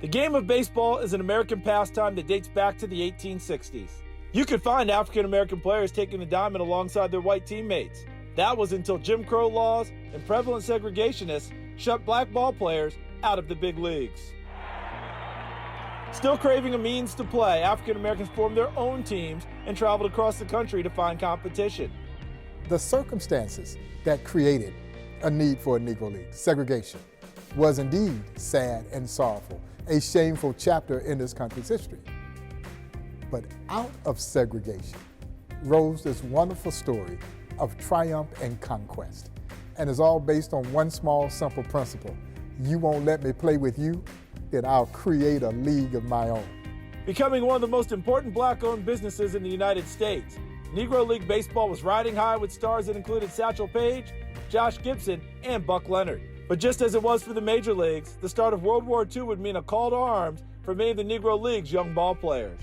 The game of baseball is an American pastime that dates back to the 1860s. You could find African American players taking the diamond alongside their white teammates. That was until Jim Crow laws and prevalent segregationists shut black ball players out of the big leagues. Still craving a means to play, African Americans formed their own teams and traveled across the country to find competition. The circumstances that created a need for a Negro League, segregation, was indeed sad and sorrowful, a shameful chapter in this country's history. But out of segregation rose this wonderful story of triumph and conquest. And it's all based on one small, simple principle. You won't let me play with you, then I'll create a league of my own. Becoming one of the most important black-owned businesses in the United States, Negro League Baseball was riding high with stars that included Satchel Paige, Josh Gibson, and Buck Leonard. But just as it was for the major leagues, the start of World War II would mean a call to arms for many of the Negro League's young ball players.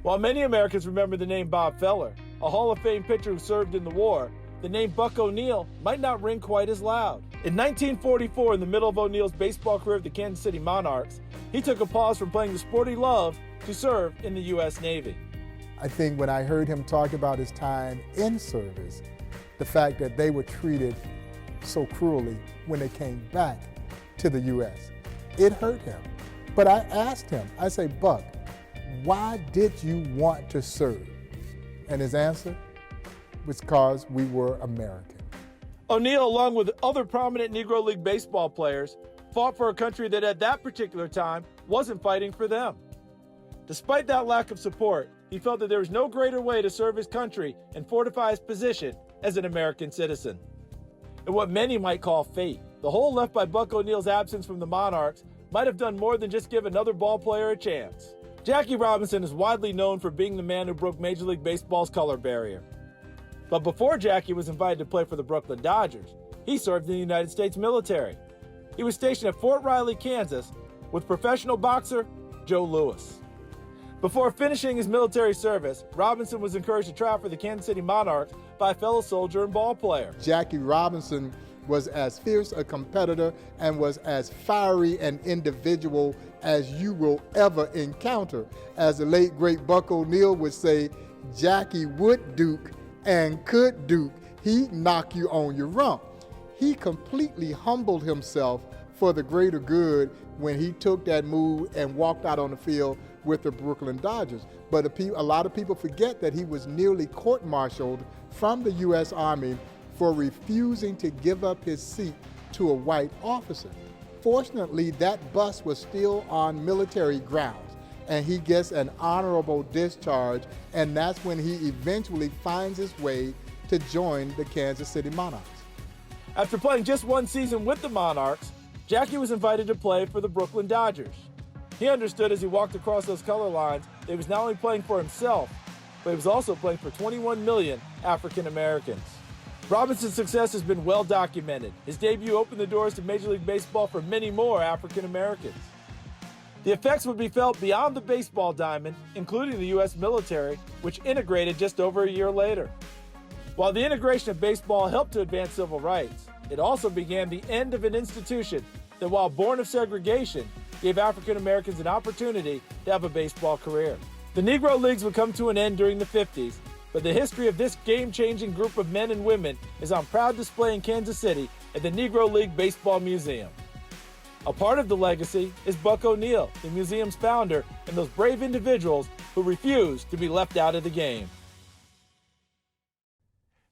While many Americans remember the name Bob Feller, a Hall of Fame pitcher who served in the war, the name Buck O'Neil might not ring quite as loud. In 1944, in the middle of O'Neil's baseball career with the Kansas City Monarchs, he took a pause from playing the sport he loved to serve in the U.S. Navy. I think when I heard him talk about his time in service, the fact that they were treated so cruelly when they came back to the U.S., it hurt him. But I asked him, I say, Buck, why did you want to serve? And his answer was because we were American. O'Neil, along with other prominent Negro League baseball players, fought for a country that at that particular time wasn't fighting for them. Despite that lack of support, he felt that there was no greater way to serve his country and fortify his position as an American citizen. And what many might call fate, the hole left by Buck O'Neil's absence from the Monarchs might have done more than just give another ball player a chance. Jackie Robinson is widely known for being the man who broke Major League Baseball's color barrier. But before Jackie was invited to play for the Brooklyn Dodgers, he served in the United States military. He was stationed at Fort Riley, Kansas, with professional boxer Joe Louis. Before finishing his military service, Robinson was encouraged to try out for the Kansas City Monarchs by a fellow soldier and ball player. Jackie Robinson was as fierce a competitor and was as fiery an individual as you will ever encounter. As the late great Buck O'Neil would say, Jackie would duke and could duke. He'd knock you on your rump. He completely humbled himself for the greater good when he took that move and walked out on the field with the Brooklyn Dodgers. But a lot of people forget that he was nearly court-martialed from the U.S. Army for refusing to give up his seat to a white officer. Fortunately, that bus was still on military grounds, and he gets an honorable discharge, and that's when he eventually finds his way to join the Kansas City Monarchs. After playing just one season with the Monarchs, Jackie was invited to play for the Brooklyn Dodgers. He understood as he walked across those color lines that he was not only playing for himself, but he was also playing for 21 million African Americans. Robinson's success has been well documented. His debut opened the doors to Major League Baseball for many more African Americans. The effects would be felt beyond the baseball diamond, including the U.S. military, which integrated just over a year later. While the integration of baseball helped to advance civil rights, it also began the end of an institution that, while born of segregation, gave African Americans an opportunity to have a baseball career. The Negro Leagues would come to an end during the 50s, but the history of this game-changing group of men and women is on proud display in Kansas City at the Negro League Baseball Museum. A part of the legacy is Buck O'Neil, the museum's founder, and those brave individuals who refused to be left out of the game.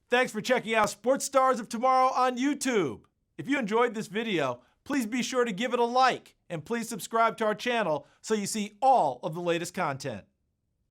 Thanks for checking out Sports Stars of Tomorrow on YouTube. If you enjoyed this video, please be sure to give it a like, and please subscribe to our channel so you see all of the latest content.